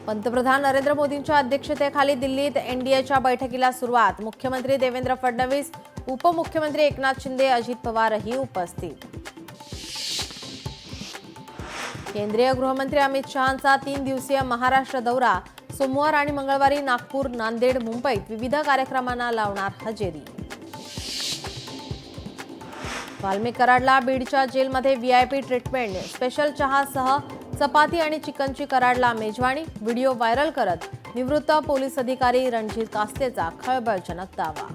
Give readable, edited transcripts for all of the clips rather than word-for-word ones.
पंतप्रधान नरेंद्र मोदींच्या अध्यक्षतेखाली दिल्लीत एनडीएच्या बैठकीला सुरुवात। मुख्यमंत्री देवेंद्र फडणवीस, उपमुख्यमंत्री एकनाथ शिंदे, अजित पवारही उपस्थित। केंद्रीय गृहमंत्री अमित शहांचा 3 दिवसीय महाराष्ट्र दौरा। सोमवार आणि मंगळवारी नागपूर, नांदेड, मुंबईत विविध कार्यक्रमांना लावणार हजेरी। वाल्मिक कराडला बीडच्या जेलमध्ये व्हीआयपी ट्रीटमेंट। स्पेशल चहासह चपाती आणि चिकनची कराडला मेजवानी। व्हिडिओ व्हायरल करत निवृत्त पोलीस अधिकारी रणजित कास्तेचा खळबळजनक दावा।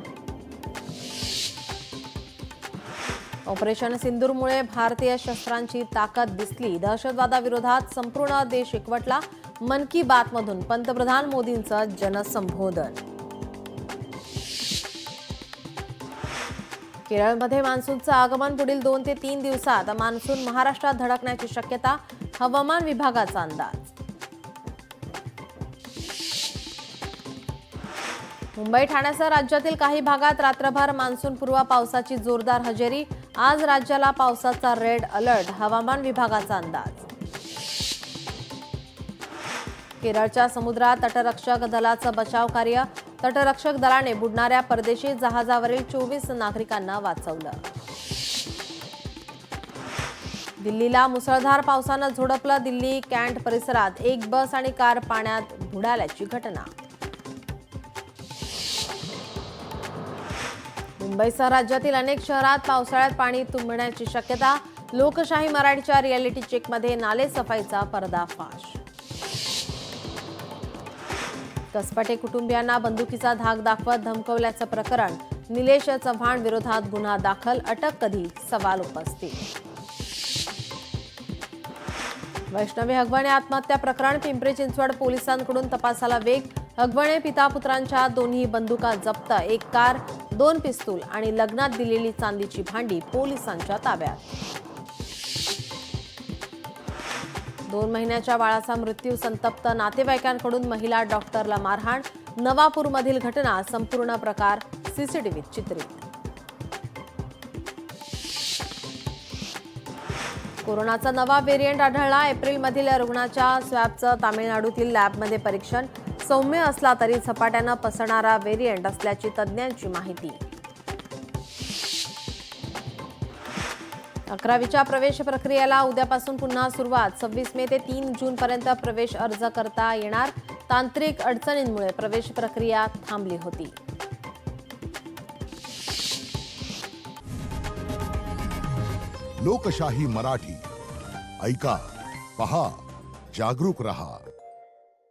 ऑपरेशन सिंदूरमुळे भारतीय शस्त्रांची ताकद दिसली। दहशतवादाविरोधात संपूर्ण देश एकवटला। मन की बात मधून पंतप्रधान मोदींचं जनसंबोधन। केरळमध्ये मान्सूनचं आगमन। पुढील 2 ते 3 दिवसात मान्सून महाराष्ट्रात धडकण्याची शक्यता। हवामान विभागाचा अंदाज। मुंबई, ठाण्यासह राज्यातील काही भागात रात्रभर मान्सूनपूर्व पावसाची जोरदार हजेरी। आज राज्याला पावसाचा रेड अलर्ट। हवामान विभागाचा अंदाज। केरळच्या समुद्रात तटरक्षक दलाचं बचाव कार्य। तटरक्षक दलाने बुडणाऱ्या परदेशी जहाजावरील 24 नागरिकांना वाचवलं। दिल्लीला मुसळधार पावसानं झोडपलं। दिल्ली कॅन्ट परिसरात एक बस आणि कार पाण्यात बुडाल्याची घटना। मुंबईसह राज्यातील अनेक शहरात पावसाळ्यात पाणी तुंबण्याची शक्यता। लोकशाही मराठीच्या रियालिटी चेकमध्ये नाले सफाईचा पर्दाफाश। कसपटे कुटुंबियांना बंदुकीचा धाक दाखवत धमकवल्याचं प्रकरण। निलेश चव्हाण विरोधात गुन्हा दाखल। अटक कधी? सवाल उपस्थित। वैष्णवी हगवणे आत्महत्या प्रकरण। पिंपरी चिंचवड पोलिसांकडून तपासाला वेग। हगवणे पिता पुत्रांच्या दोन्ही बंदुका जप्त। एक कार, 2 पिस्तूल आणि लग्नात दिलेली चांदीची भांडी पोलिसांच्या ताब्यात। 2 महिन्याच्या बाळाचा मृत्यू। संतप्त नातेवाईकांकडून महिला डॉक्टरला मारहाण। नवापूरमधील घटना। संपूर्ण प्रकार सीसीटीव्हीत चित्रित। कोरोनाचा नवा व्हेरिएंट आढळला। एप्रिलमधील रुग्णाच्या स्वॅबचं तामिळनाडूतील लॅबमध्ये परीक्षण। सौम्य असला तरी झपाट्यानं पसरणारा व्हेरिएंट असल्याची तज्ज्ञांची माहिती। 11वीच्या प्रवेश प्रक्रियेला उद्यापासून पुन्हा सुरुवात। 26 मे ते 3 जूनपर्यंत प्रवेश अर्ज करता येणार। तांत्रिक अडचणींमुळे प्रवेश प्रक्रिया थांबली होती। लोकशाही मराठी ऐका, पहा, जागरूक रहा।